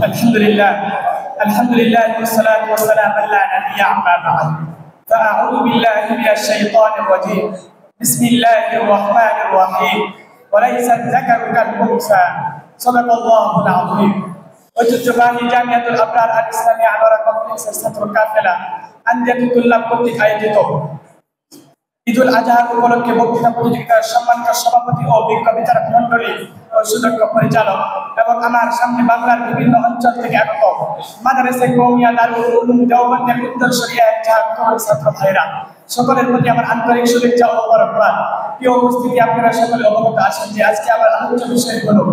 Alhamdulillah, Alhamdulillah, wassalatu wassalamu ala nabiyina Muhammad. Fa'a'udhu billahi minash shaitanir rajim. Bismillahirrahmanirrahim. Wa laysa dzakaru kal unsa. Sadaqallahul azim. ঐতিহ্যবাহী জামিয়াতুল আবরার আল ইসলামিয়া আনোয়ারা কমপ্লেক্সের ছাত্র কাফেলা আন্দিয়াতুল্লাহ কর্তৃক আয়োজিত ঈদুল আজহার উপলক্ষে বক্তৃতা প্রতিযোগিতার সম্মানিত সভাপতি ও বিজ্ঞ বিচারক মন্ডলী ও সুদক্ষ পরিচালক এবং আমার সামনে বাংলার বিভিন্ন অঞ্চল থেকে আগত মাদ্রাসা কওমিয়া দারুল উলুম দেওবন্দের উত্তরসূরি ছাত্র ভাইরা, সকলের প্রতি আমার আন্তরিক শুভেচ্ছা ও মোবারকবাদ। প্রিয় উপস্থিতি, আপনারা সকলে অবগত আছেন যে আজকে আমার আলোচ্য বিষয় হলো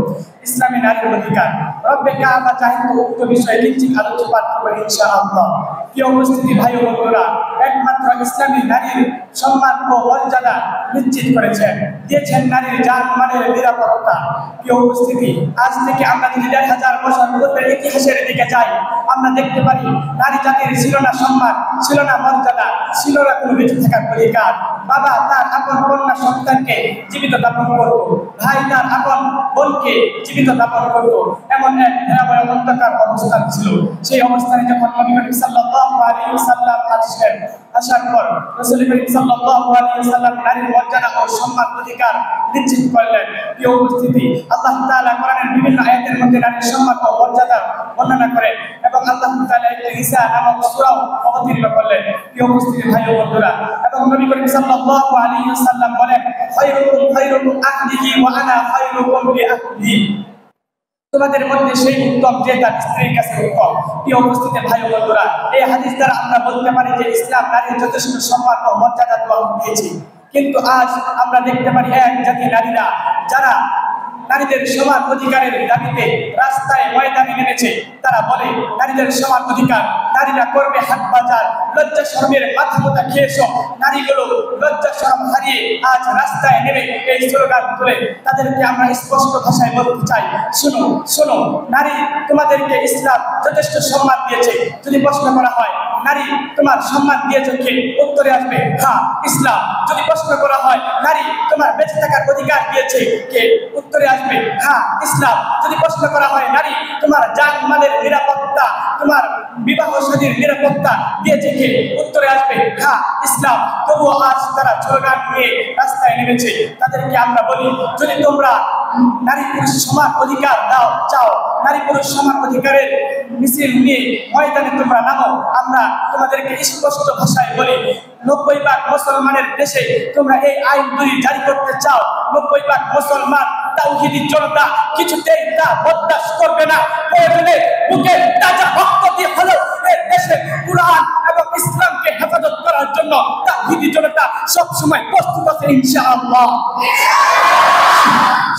ইসলামী নারীর অধিকার। রব্বে কাবা চাহিত উক্ত বিষয়ে কিঞ্চিত আলোকপাত করব ইনশাআল্লাহ। প্রিয় উপস্থিতি, ভাই ও বন্ধুরা, একমাত্র ইসলামী নারীর সম্মান ও মর্যাদা নিশ্চিত করেছেন, দিয়েছেন নারীর জান মালের নিরাপত্তা। প্রিয় উপস্থিতি, আজ থেকে আমরা যদি ১,০০০ বছর পূর্বের ইতিহাসের দিকে যাই, আমরা দেখতে পারি নারী জাতির ছিল না সম্মান, ছিল না মর্যাদা, ছিল না কোনো বেঁচে থাকার অধিকার। বাবা তার আপন কন্যা সন্তানকে জীবিত দাপন করত, ভাই তার আপন বোনকে জীবিত দাপন করত। এমন এক ভয়াবহ অন্ধকার অবস্থান ছিল। সেই অবস্থানে যখন নবী করিম সাল্লাল্লাহু আলাইহি ওয়াসাল্লাম আসেন, আসার পর রাসূল করিম সাল্লাল্লাহু আলাইহি ওয়াসাল্লাম নারীর মর্যাদা ও সম্মান অধিকার নিশ্চিত করলেন। প্রিয় উপস্থিতি, আল্লাহ তাআলা কোরআনের বিভিন্ন আয়াতের মধ্যে নারীর সম্মান ও মর্যাদা বর্ণনা করেন এবং আল্লাহ তাআলা একটি নিসা নামক সূরা অবতীর্ণ করলেন। প্রিয় উপস্থিতি, ভাই ও বন্ধুরা, এবং নবী করিম সাল্লাল্লাহু আলাইহি ওয়াসাল্লাম বলেন, খায়রুকুম আহলিহি ওয়া আনা খায়রুকুম লিআহলি। তোমাদের মধ্যে সেই উত্তম যে তার স্ত্রীর কাছে উত্তম। প্রিয় উপস্থিতি, ভাই ও বন্ধুরা, এই হাদিস দ্বারা আমরা বলতে পারি যে ইসলাম নারীর যথেষ্ট সম্মান ও মর্যাদা দিয়েছে। কিন্তু আজ আমরা দেখতে পারি এক জাতি নারীরা যারা নারীদের সমান অধিকারের দাবিতে রাস্তায় ময়দানে নেমেছে, তারা বলে নারীদের সমান অধিকার, নারীরা করবে হাট বাজার, লজ্জা শরমের মাথা মোটা খেয়েছো। নারীগুলো লজ্জা শরম হারিয়ে আজ রাস্তায় নেমে এই স্লোগান তুলে তাদেরকে আমরা স্পষ্ট ভাষায় বলতে চাই, শোনো শোনো, নারী তোমাদেরকে ইসলাম যথেষ্ট সম্মান দিয়েছে। যদি প্রশ্ন করা হয় নারী তোমার সম্মান দিয়েছে কে, উত্তরে আসবে হ্যাঁ ইসলাম। যদি প্রশ্ন করা হয় নারী তোমার বেঁচে থাকার অধিকার দিয়েছে কে, উত্তরে আসবে হ্যাঁ ইসলাম। যদি প্রশ্ন করা হয় নারী তোমার জান মালের নিরাপত্তা, তোমার বিবাহ শাদীর নিরাপত্তা দিয়েছে কে, উত্তরে আসবে হ্যাঁ ইসলাম। তবুও আজ তারা স্লোগান নিয়ে রাস্তায় নেমেছে। তাদেরকে আমরা বলি, যদি তোমরা নারী পুরুষ সমান অধিকার দাও চাও, নারী পুরুষ সমান অধিকারের মিছিল নিয়ে ময়দানে তোমরা নামো। আমরা তোমাদেরকে স্পষ্ট ভাষায় বলি, ৯০% মুসলমানের দেশে তোমরা এই আইন জারি করতে চাও। ৯০% মুসলমান তাওহীদি জনতা কিছুতেই তা বরদাস্ত করবে না। প্রয়োজনে বুকের তাজা রক্ত দিয়ে হলো এই দেশে কুরআন এবং ইসলামকে হেফাজত করার জন্য তাওহীদি জনতা সবসময় প্রস্তুত আছে ইনশাআল্লাহ।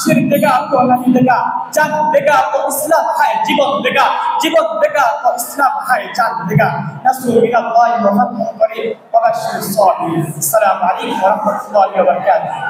सिर देगा तो नहीं देगा, जान देगा तो इस्लाम है, जीवन देगा, जीवन देगा तो इस्लाम है, जान देगा। नस्रुल मिनल्लाहि व फतहुन करीब व बशिरिस साबिरीन। अस्सलामु अलैकुम व रहमतुल्लाहि व बरकातुहू।